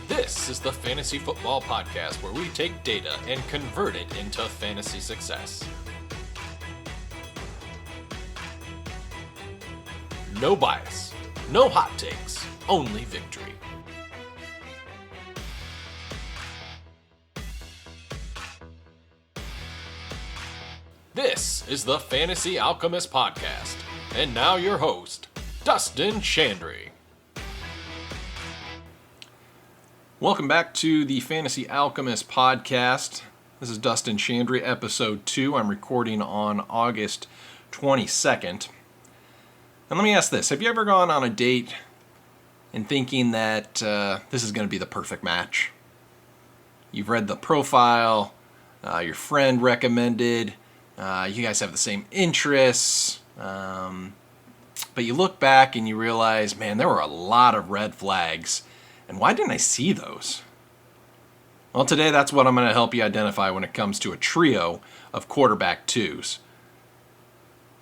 This is the Fantasy Football Podcast, where we take data and convert it into fantasy success. No bias, no hot takes, only victory. This is the Fantasy Alchemist Podcast, and now your host, Dustin Chandry. Welcome back to the Fantasy Alchemist Podcast. This is Dustin Chandry, episode 2. I'm recording on August 22nd. And let me ask this. Have you ever gone on a date and thinking that this is going to be the perfect match? You've read the profile, your friend recommended, you guys have the same interests, but you look back and you realize, man, there were a lot of red flags. And why didn't I see those? Well, today that's what I'm going to help you identify when it comes to a trio of quarterback twos.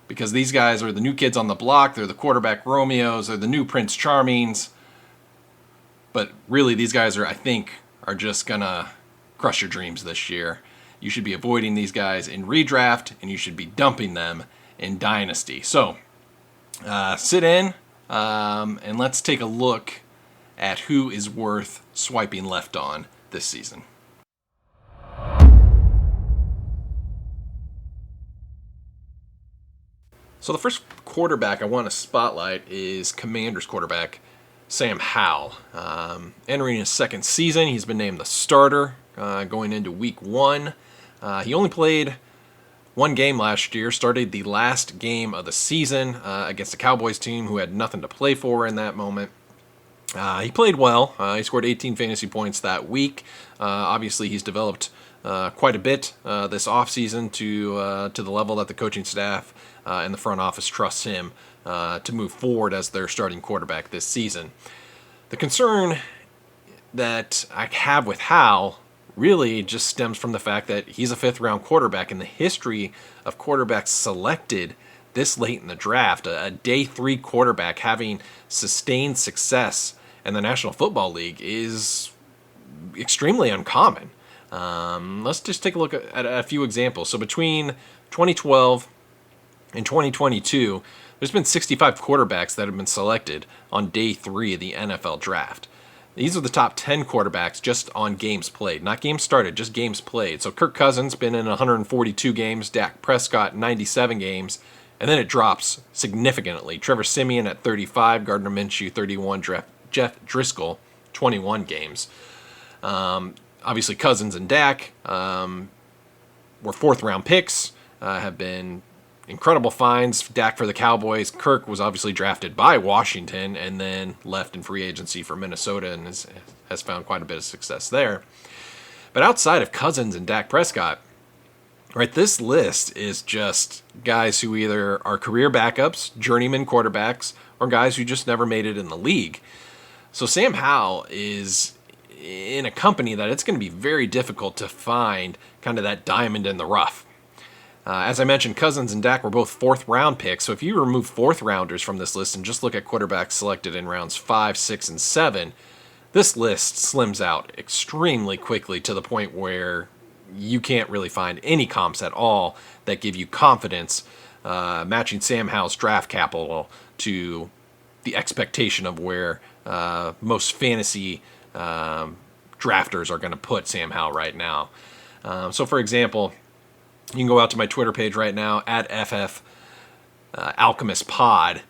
Because these guys are the new kids on the block, they're the quarterback Romeos, they're the new Prince Charmings. But really, these guys are just going to crush your dreams this year. You should be avoiding these guys in Redraft, and you should be dumping them in Dynasty. So, sit in, and let's take a look at who is worth swiping left on this season. So the first quarterback I want to spotlight is Commanders quarterback Sam Howell. Entering his second season, he's been named the starter going into week 1. He only played one game last year, started the last game of the season against the Cowboys team who had nothing to play for in that moment. He played well. He scored 18 fantasy points that week. Obviously, he's developed quite a bit this offseason to the level that the coaching staff and the front office trusts him to move forward as their starting quarterback this season. The concern that I have with Howell really just stems from the fact that he's a fifth-round quarterback, and the history of quarterbacks selected this late in the draft, a day 3 quarterback having sustained success in the National Football League is extremely uncommon. Let's just take a look at a few examples. So between 2012 and 2022, there's been 65 quarterbacks that have been selected on day 3 of the NFL draft. These are the top 10 quarterbacks just on games played. Not games started, just games played. So Kirk Cousins been in 142 games, Dak Prescott 97 games, and then it drops significantly. Trevor Siemian at 35, Gardner Minshew 31, Jeff Driscoll 21 games. Obviously Cousins and Dak were 4th-round picks, have been incredible finds. Dak for the Cowboys. Kirk was obviously drafted by Washington and then left in free agency for Minnesota and has found quite a bit of success there. But outside of Cousins and Dak Prescott, right, this list is just guys who either are career backups, journeyman quarterbacks, or guys who just never made it in the league. So Sam Howell is in a company that it's going to be very difficult to find kind of that diamond in the rough. As I mentioned, Cousins and Dak were both 4th-round picks, so if you remove 4th-rounders from this list and just look at quarterbacks selected in rounds 5, 6, and 7, this list slims out extremely quickly to the point where you can't really find any comps at all that give you confidence matching Sam Howell's draft capital to the expectation of where most fantasy drafters are going to put Sam Howell right now. So, for example, you can go out to my Twitter page right now, at FF Alchemist Pod,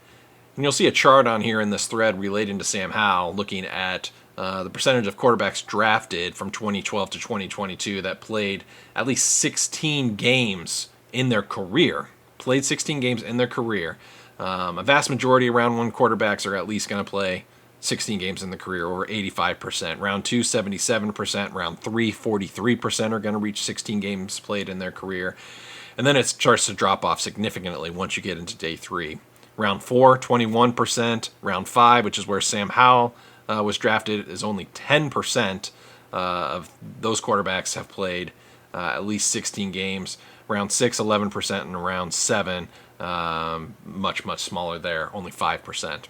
and you'll see a chart on here in this thread relating to Sam Howell, looking at the percentage of quarterbacks drafted from 2012 to 2022 that played at least 16 games in their career. Played 16 games in their career. A vast majority of round 1 quarterbacks are at least going to play 16 games in the career, over 85%. Round 2, 77%. Round 3, 43% are going to reach 16 games played in their career. And then it starts to drop off significantly once you get into day 3. Round 4, 21%. Round 5, which is where Sam Howell was drafted, is only 10% of those quarterbacks have played at least 16 games. Round 6, 11%, and round 7, much, much smaller there, only 5%.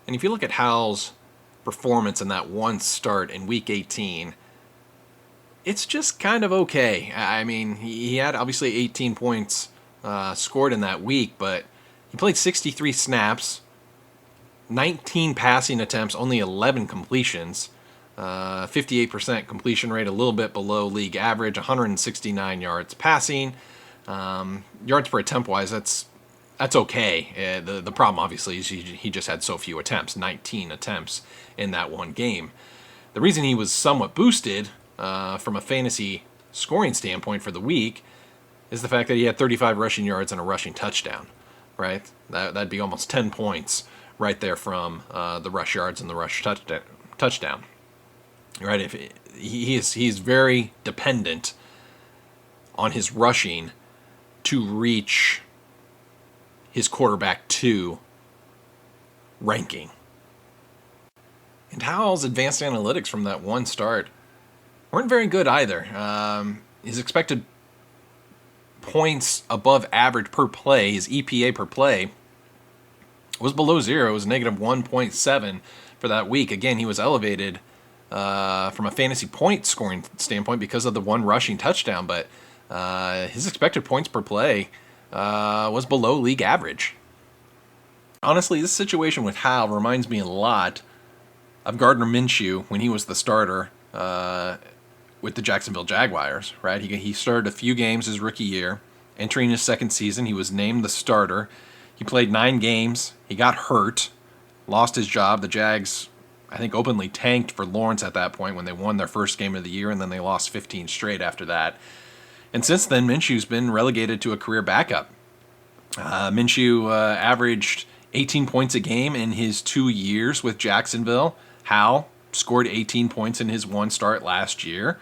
And if you look at Howell's performance in that one start in Week 18, it's just kind of okay. I mean, he had obviously 18 points scored in that week, but he played 63 snaps, 19 passing attempts, only 11 completions, 58% completion rate, a little bit below league average, 169 yards passing. Yards per attempt wise, that's okay. The problem obviously is he just had so few attempts, 19 attempts in that one game. The reason he was somewhat boosted from a fantasy scoring standpoint for the week is the fact that he had 35 rushing yards and a rushing touchdown, right? That'd be almost 10 points right there from the rush yards and the rush touchdown. Right? If he's very dependent on his rushing to reach his quarterback 2 ranking. And Howell's advanced analytics from that one start weren't very good either. His expected points above average per play, his EPA per play, was below 0. It was negative 1.7 for that week. Again, he was elevated from a fantasy point scoring standpoint because of the one rushing touchdown, but his expected points per play was below league average. Honestly, this situation with Howell reminds me a lot of Gardner Minshew when he was the starter with the Jacksonville Jaguars, right? He started a few games his rookie year. Entering his second season, he was named the starter. He played 9 games. He got hurt, lost his job. The Jags, I think, openly tanked for Lawrence at that point when they won their first game of the year, and then they lost 15 straight after that. And since then, Minshew's been relegated to a career backup. Minshew averaged 18 points a game in his 2 years with Jacksonville. Howell scored 18 points in his one start last year.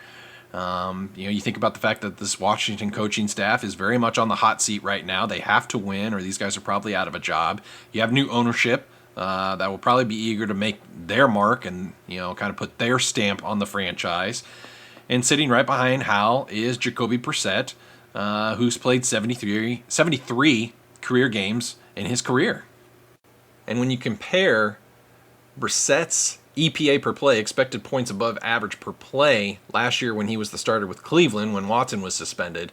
You think about the fact that this Washington coaching staff is very much on the hot seat right now. They have to win, or these guys are probably out of a job. You have new ownership that will probably be eager to make their mark and kind of put their stamp on the franchise. And sitting right behind Howell is Jacoby Brissett, who's played 73 career games in his career. And when you compare Brissett's EPA per play, expected points above average per play, last year when he was the starter with Cleveland when Watson was suspended,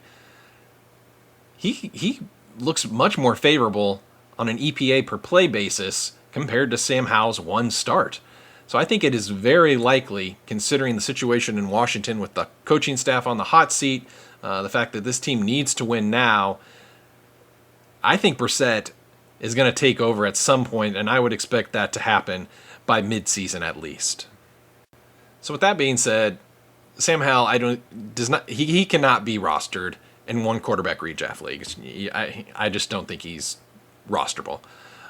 he looks much more favorable on an EPA per play basis compared to Sam Howell's one start. So I think it is very likely, considering the situation in Washington with the coaching staff on the hot seat, the fact that this team needs to win now, I think Brissett is going to take over at some point, and I would expect that to happen by midseason at least. So with that being said, Sam Howell, he cannot be rostered in one quarterback redraft leagues. I just don't think he's rosterable.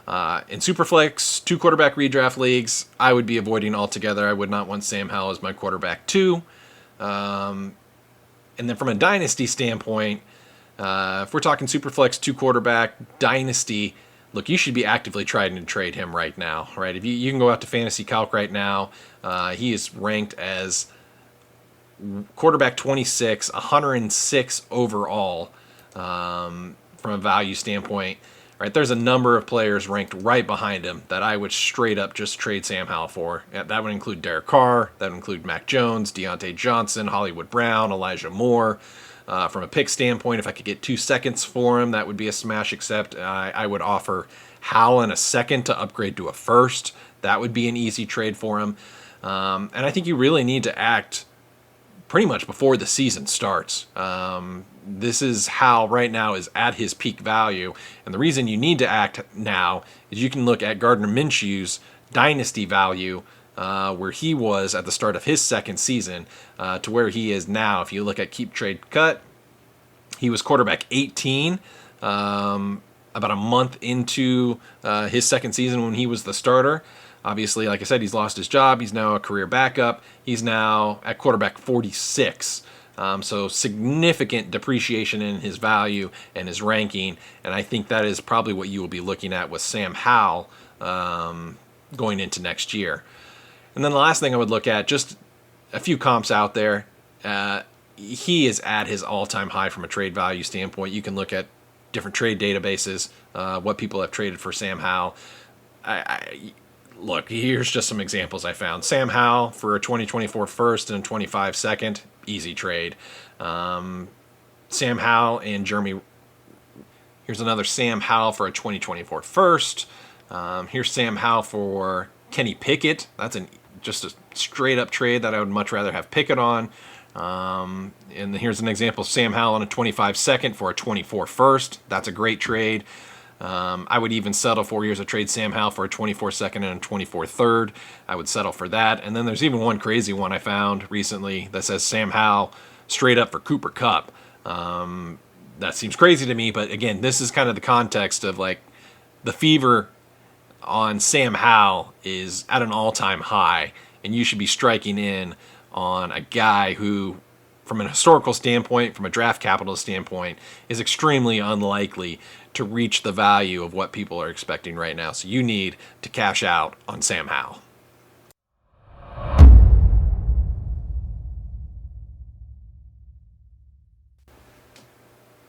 In Superflex, 2 quarterback redraft leagues, I would be avoiding altogether. I would not want Sam Howell as my quarterback 2. And then from a Dynasty standpoint, if we're talking Superflex, 2 quarterback, Dynasty, look, you should be actively trying to trade him right now, right? If you can go out to Fantasy Calc right now, he is ranked as quarterback 26, 106 overall from a value standpoint. Right, there's a number of players ranked right behind him that I would straight up just trade Sam Howell for. That would include Derek Carr, that would include Mac Jones, Deontay Johnson, Hollywood Brown, Elijah Moore. From a pick standpoint, if I could get 2 seconds for him, that would be a smash accept. I would offer Howell in a second to upgrade to a first. That would be an easy trade for him. And I think you really need to act pretty much before the season starts. This is how right now is at his peak value. And the reason you need to act now is you can look at Gardner Minshew's dynasty value, where he was at the start of his second season, to where he is now. If you look at Keep Trade Cut, he was quarterback 18 about a month into his second season when he was the starter. Obviously, like I said, he's lost his job. He's now a career backup. He's now at quarterback 46. So significant depreciation in his value and his ranking. And I think that is probably what you will be looking at with Sam Howell going into next year. And then the last thing I would look at, just a few comps out there. He is at his all-time high from a trade value standpoint. You can look at different trade databases, what people have traded for Sam Howell. look, here's just some examples I found. Sam Howell for a 2024 first and a 25 second, easy trade. Sam Howell and Jeremy. Here's another Sam Howell for a 2024 first. Here's Sam Howell for Kenny Pickett. That's just a straight up trade that I would much rather have Pickett on. And here's an example of Sam Howell on a 25 second for a 24 first. That's a great trade. I would even settle 4 years of trade Sam Howell for a 24 second and a 24 third. I would settle for that. And then there's even one crazy one I found recently that says Sam Howell straight up for Cooper Kupp. That seems crazy to me, but again, this is kind of the context of like the fever on Sam Howell is at an all-time high, and you should be striking in on a guy who, from an historical standpoint, from a draft capital standpoint, is extremely unlikely to reach the value of what people are expecting right now. So you need to cash out on Sam Howell.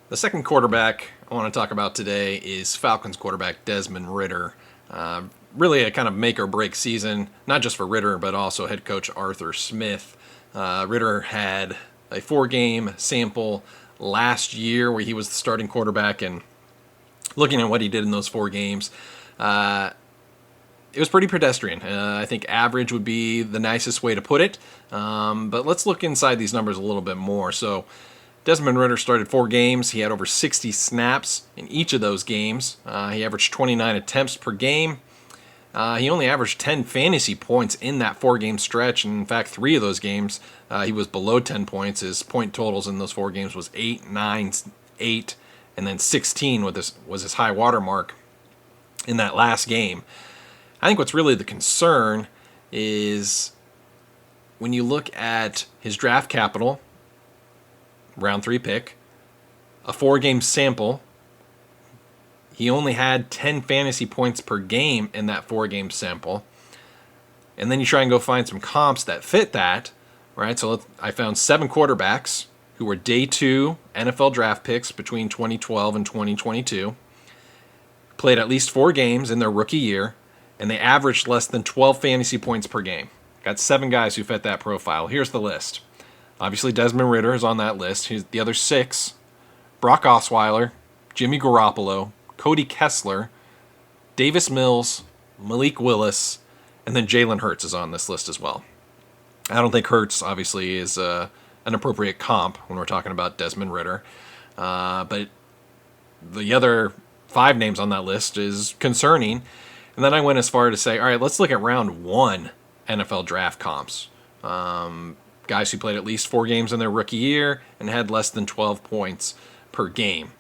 The second quarterback I want to talk about today is Falcons quarterback Desmond Ridder. Really a kind of make or break season, not just for Ridder, but also head coach Arthur Smith. Ridder had a 4-game sample last year where he was the starting quarterback, and looking at what he did in those 4 games, it was pretty pedestrian. I think average would be the nicest way to put it. But let's look inside these numbers a little bit more. So Desmond Ridder started 4 games. He had over 60 snaps in each of those games. He averaged 29 attempts per game. He only averaged 10 fantasy points in that 4-game stretch. And in fact, 3 of those games, he was below 10 points. His point totals in those 4 games was 8, 9, 8, and then 16 was his high water mark in that last game. I think what's really the concern is when you look at his draft capital, round 3 pick, a 4-game sample. He only had 10 fantasy points per game in that 4-game sample. And then you try and go find some comps that fit that, right? So I found 7 quarterbacks who were day 2 NFL draft picks between 2012 and 2022, played at least 4 games in their rookie year, and they averaged less than 12 fantasy points per game. Got 7 guys who fit that profile. Here's the list. Obviously, Desmond Ridder is on that list. The other 6, Brock Osweiler, Jimmy Garoppolo, Cody Kessler, Davis Mills, Malik Willis, and then Jalen Hurts is on this list as well. I don't think Hurts, obviously, is an appropriate comp when we're talking about Desmond Ridder. But the other 5 names on that list is concerning. And then I went as far to say, all right, let's look at round 1 NFL draft comps. Guys who played at least 4 games in their rookie year and had less than 12 points per game.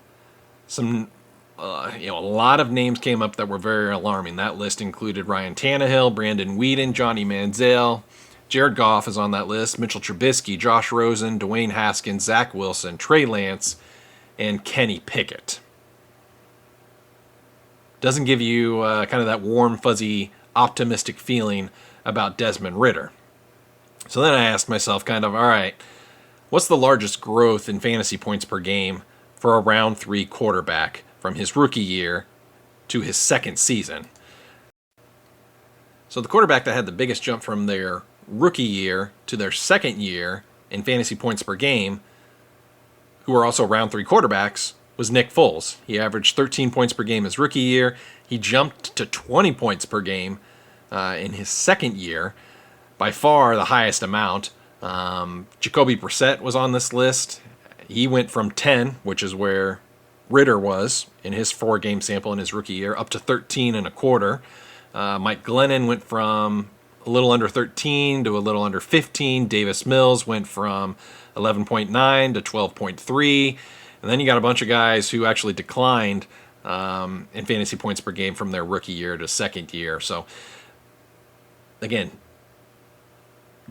A lot of names came up that were very alarming. That list included Ryan Tannehill, Brandon Weeden, Johnny Manziel. Jared Goff is on that list. Mitchell Trubisky, Josh Rosen, Dwayne Haskins, Zach Wilson, Trey Lance, and Kenny Pickett. Doesn't give you kind of that warm, fuzzy, optimistic feeling about Desmond Ridder. So then I asked myself kind of, all right, what's the largest growth in fantasy points per game for a round 3 quarterback from his rookie year to his second season? So the quarterback that had the biggest jump from their rookie year to their second year in fantasy points per game, who are also round 3 quarterbacks, was Nick Foles. He averaged 13 points per game his rookie year. He jumped to 20 points per game in his second year. By far the highest amount. Jacoby Brissett was on this list. He went from 10, which is where Ridder was in his 4-game sample in his rookie year, up to 13 and a quarter. Mike Glennon went from a little under 13 to a little under 15. Davis Mills went from 11.9 to 12.3. And then you got a bunch of guys who actually declined in fantasy points per game from their rookie year to second year. So, again,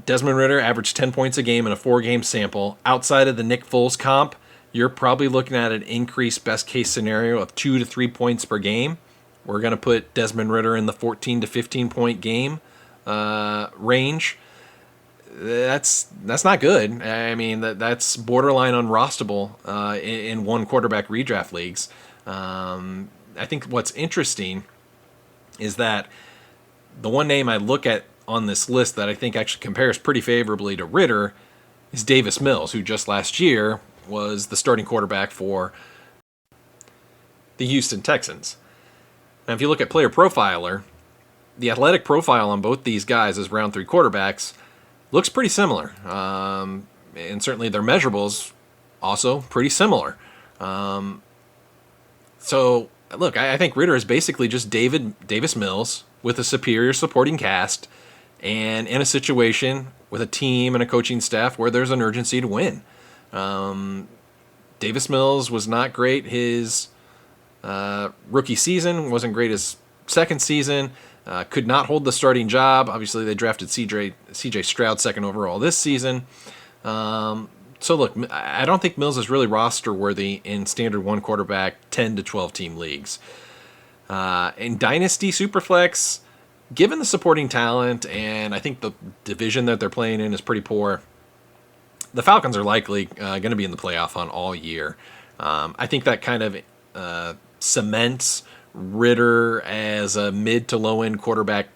Desmond Ridder averaged 10 points a game in a 4-game sample. Outside of the Nick Foles comp, you're probably looking at an increased best-case scenario of 2 to 3 points per game. We're going to put Desmond Ridder in the 14 to 15-point game range. That's not good. I mean, that's borderline unrostable in one quarterback redraft leagues. I think what's interesting is that The one name I look at on this list that I think actually compares pretty favorably to Ridder is Davis Mills, who just last year was the starting quarterback for the Houston Texans. Now, if you look at Player Profiler, the athletic profile on both these guys as round 3 quarterbacks looks pretty similar. And certainly their measurables also pretty similar. So, look, I think Ridder is basically just Davis Mills with a superior supporting cast and in a situation with a team and a coaching staff where there's an urgency to win. Davis Mills was not great his rookie season, wasn't great his second season, could not hold the starting job. Obviously, they drafted C.J. Stroud second overall this season. So look, I don't think Mills is really roster worthy in standard 1 quarterback 10 to 12 team leagues. In Dynasty Superflex, given the supporting talent and I think the division that they're playing in is pretty poor, the Falcons are likely going to be in the playoff hunt all year. I think that kind of cements Ridder as a mid to low end quarterback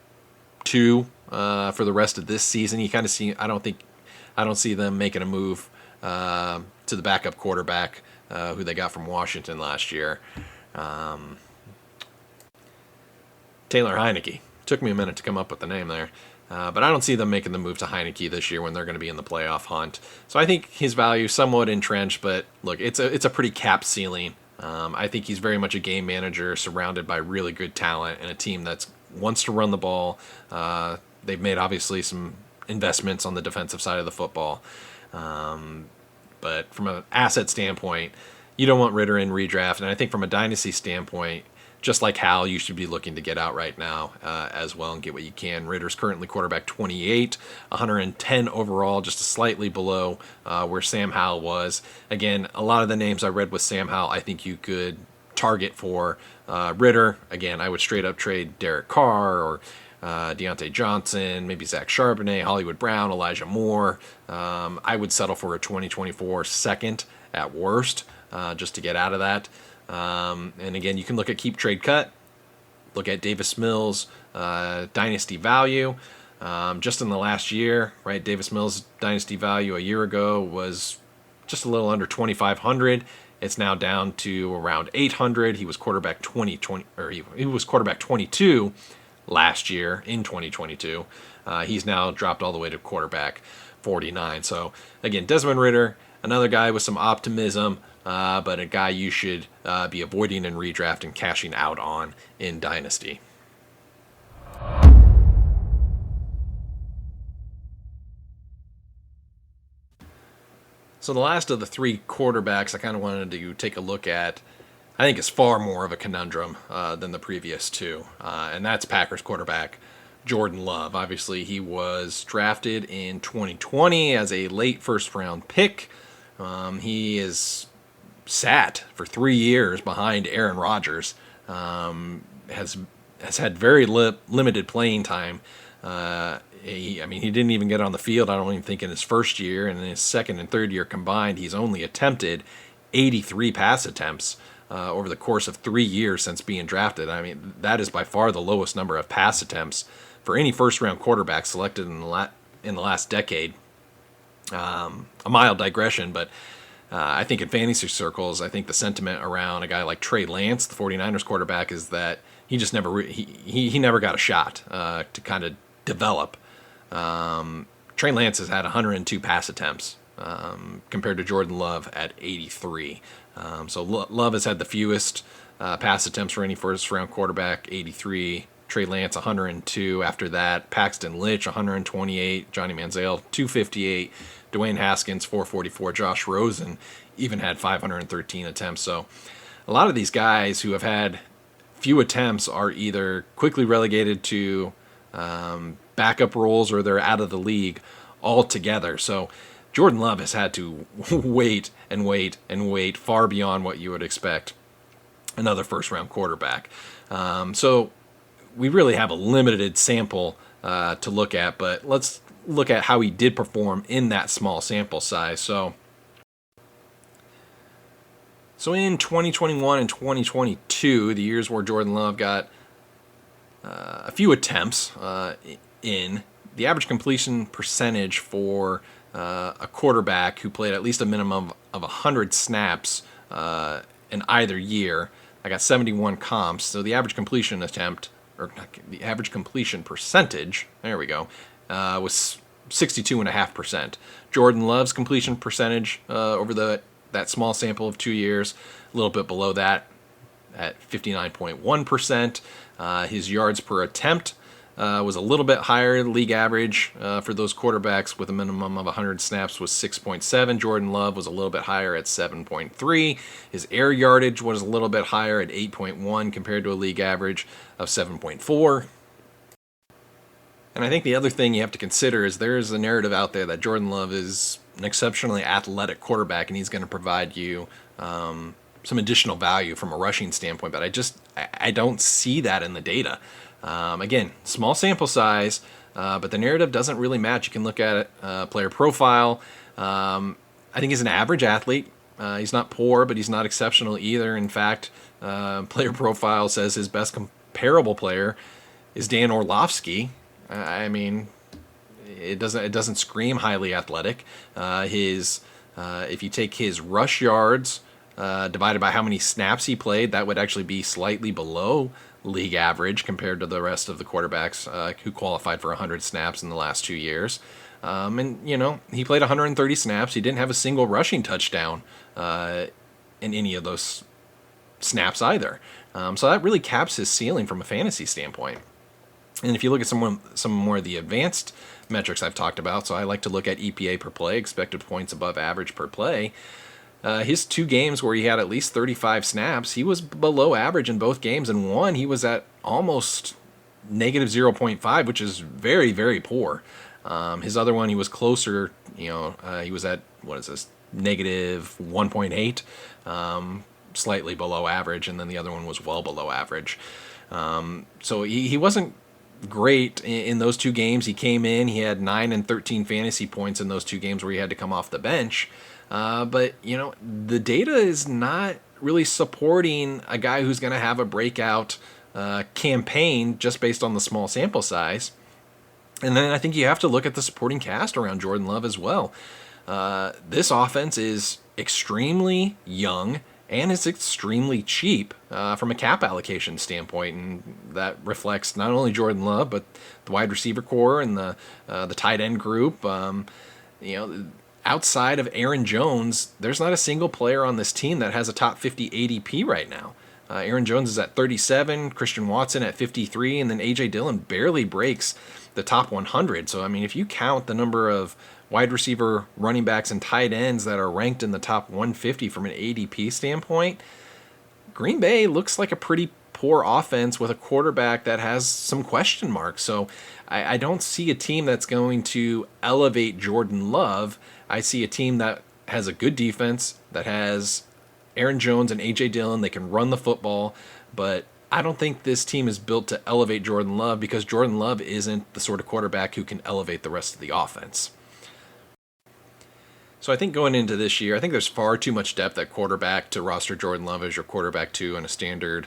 2 for the rest of this season. You kind of see, I don't see them making a move to the backup quarterback who they got from Washington last year. Taylor Heineke. Took me a minute to come up with the name there. But I don't see them making the move to Heineke this year when they're going to be in the playoff hunt. So I think his value is somewhat entrenched, but look, it's a pretty cap ceiling. I think he's very much a game manager surrounded by really good talent and a team that wants to run the ball. They've made obviously some investments on the defensive side of the football. But from an asset standpoint, you don't want Ridder in redraft. And I think from a dynasty standpoint, just like Howell, you should be looking to get out right now as well and get what you can. Ridder's currently quarterback 28, 110 overall, just slightly below where Sam Howell was. Again, a lot of the names I read with Sam Howell, I think you could target for Ridder. Again, I would straight up trade Derek Carr or Deontay Johnson, maybe Zach Charbonnet, Hollywood Brown, Elijah Moore. I would settle for a 2024 second at worst just to get out of that. And again, you can look at Keep Trade Cut, look at Davis Mills dynasty value. Just in the last year, right? Davis Mills dynasty value a year ago was just a little under 2,500. It's now down to around 800. He was quarterback 2020, or he was quarterback 22 last year in 2022. He's now dropped all the way to quarterback 49. So again, Desmond Ridder, another guy with some optimism. But a guy you should be avoiding in redraft and cashing out on in Dynasty. So the last of the 3 quarterbacks I kind of wanted to take a look at, I think is far more of a conundrum than the previous 2, and that's Packers quarterback Jordan Love. Obviously, he was drafted in 2020 as a late first-round pick. He is sat for 3 years behind Aaron Rodgers, has had very limited playing time. He didn't even get on the field, I don't even think, in his first year, and in his second and third year combined, he's only attempted 83 pass attempts over the course of 3 years since being drafted. I mean, that is by far the lowest number of pass attempts for any first-round quarterback selected in the last decade. A mild digression, but I think in fantasy circles, I think the sentiment around a guy like Trey Lance, the 49ers quarterback, is that he just never he never got a shot to kind of develop. Trey Lance has had 102 pass attempts compared to Jordan Love at 83. So Love has had the fewest pass attempts for any first-round quarterback, 83. Trey Lance, 102. After that, Paxton Lynch, 128. Johnny Manziel, 258. Dwayne Haskins, 444. Josh Rosen even had 513 attempts. So a lot of these guys who have had few attempts are either quickly relegated to backup roles or they're out of the league altogether. So Jordan Love has had to wait and wait and wait far beyond what you would expect another first-round quarterback. So we really have a limited sample to look at, but let's look at how he did perform in that small sample size. So in 2021 and 2022, the years where Jordan Love got a few attempts in. The average completion percentage for a quarterback who played at least a minimum of 100 snaps in either year. I got 71 comps, so the average completion attempt, or the average completion percentage, there we go, was 62.5%. Jordan Love's completion percentage over that small sample of 2 years, a little bit below that at 59.1%. His yards per attempt was a little bit higher. The league average for those quarterbacks with a minimum of 100 snaps was 6.7. Jordan Love was a little bit higher at 7.3. His air yardage was a little bit higher at 8.1 compared to a league average of 7.4. And I think the other thing you have to consider is there is a narrative out there that Jordan Love is an exceptionally athletic quarterback and he's going to provide you some additional value from a rushing standpoint, but I don't see that in the data. Again, small sample size, but the narrative doesn't really match. You can look at it, player profile. I think he's an average athlete. He's not poor, but he's not exceptional either. In fact, player profile says his best comparable player is Dan Orlovsky. I mean, it doesn't scream highly athletic. If you take his rush yards divided by how many snaps he played, that would actually be slightly below league average compared to the rest of the quarterbacks who qualified for 100 snaps in the last 2 years. And, he played 130 snaps. He didn't have a single rushing touchdown in any of those snaps either. So that really caps his ceiling from a fantasy standpoint. And if you look at some more of the advanced metrics I've talked about, so I like to look at EPA per play, expected points above average per play. His 2 games where he had at least 35 snaps, he was below average in both games. And one, he was at almost negative 0.5, which is very, very poor. His other one, he was closer, he was at, negative 1.8, slightly below average. And then the other one was well below average. So he wasn't great in those 2 games. He came in, he had 9 and 13 fantasy points in those 2 games where he had to come off the bench. But, the data is not really supporting a guy who's going to have a breakout campaign just based on the small sample size. And then I think you have to look at the supporting cast around Jordan Love as well. This offense is extremely young and it's extremely cheap from a cap allocation standpoint, and that reflects not only Jordan Love but the wide receiver core and the tight end group. Outside of Aaron Jones, there's not a single player on this team that has a top 50 ADP right now. Aaron Jones is at 37, Christian Watson at 53, and then A.J. Dillon barely breaks the top 100. So, if you count the number of wide receiver, running backs, and tight ends that are ranked in the top 150 from an ADP standpoint, Green Bay looks like a pretty poor offense with a quarterback that has some question marks. So I don't see a team that's going to elevate Jordan Love. I see a team that has a good defense, that has Aaron Jones and A.J. Dillon. They can run the football, but I don't think this team is built to elevate Jordan Love because Jordan Love isn't the sort of quarterback who can elevate the rest of the offense. So I think going into this year, I think there's far too much depth at quarterback to roster Jordan Love as your quarterback 2 in a standard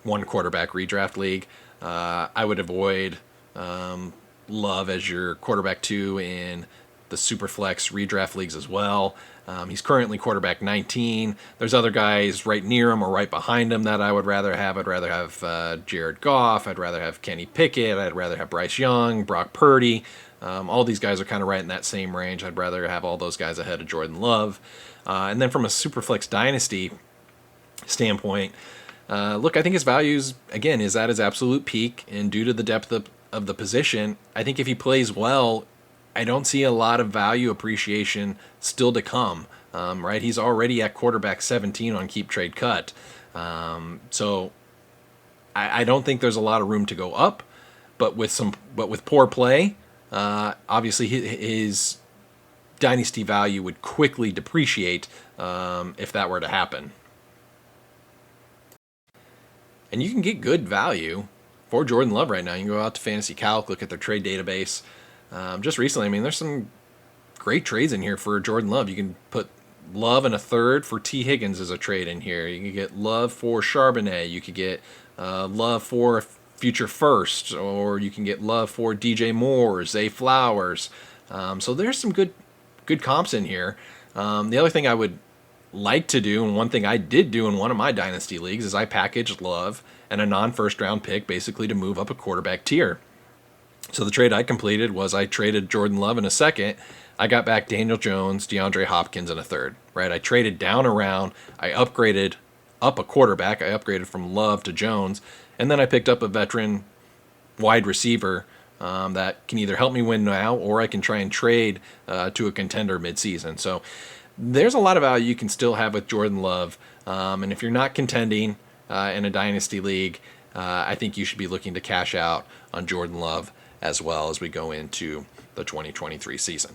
1-quarterback redraft league. I would avoid Love as your quarterback 2 in the Superflex redraft leagues as well. He's currently quarterback 19. There's other guys right near him or right behind him that I would rather have. I'd rather have Jared Goff. I'd rather have Kenny Pickett. I'd rather have Bryce Young, Brock Purdy. All these guys are kind of right in that same range. I'd rather have all those guys ahead of Jordan Love. And then from a Superflex Dynasty standpoint, look, I think his value is at his absolute peak, and due to the depth of the position, I think if he plays well, I don't see a lot of value appreciation still to come. Right, he's already at quarterback 17 on Keep Trade Cut, so I don't think there's a lot of room to go up. But with poor play, obviously his dynasty value would quickly depreciate if that were to happen. And you can get good value for Jordan Love right now. You can go out to Fantasy Calc, look at their trade database. Just recently, there's some great trades in here for Jordan Love. You can put Love and a third for T. Higgins as a trade in here. You can get Love for Charbonnet. You could get Love for a future first, or you can get love for DJ Moore, Zay Flowers. So there's some good comps in here. The other thing I would like to do, and one thing I did do in one of my Dynasty leagues, is I packaged Love and a non-first round pick basically to move up a quarterback tier. So the trade I completed was I traded Jordan Love in a second. I got back Daniel Jones, DeAndre Hopkins in a third, right? I traded down a round. I upgraded up a quarterback. I upgraded from Love to Jones. And then I picked up a veteran wide receiver that can either help me win now or I can try and trade to a contender midseason. So there's a lot of value you can still have with Jordan Love. And if you're not contending in a Dynasty league, I think you should be looking to cash out on Jordan Love as well as we go into the 2023 season.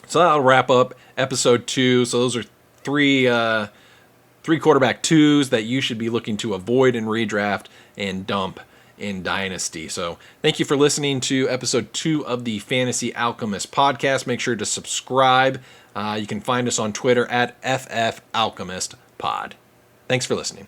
So that'll wrap up episode 2. So those are three quarterback 2s that you should be looking to avoid in redraft and dump in Dynasty. So thank you for listening to episode 2 of the Fantasy Alchemist podcast. Make sure to subscribe. You can find us on Twitter at FFAlchemistPod. Thanks for listening.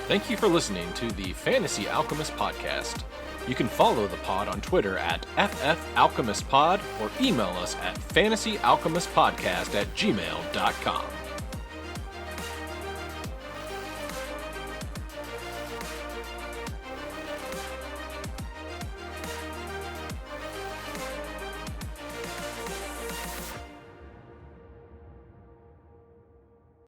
Thank you for listening to the Fantasy Alchemist podcast. You can follow the pod on Twitter at FFAlchemistPod or email us at fantasyalchemistpodcast@gmail.com.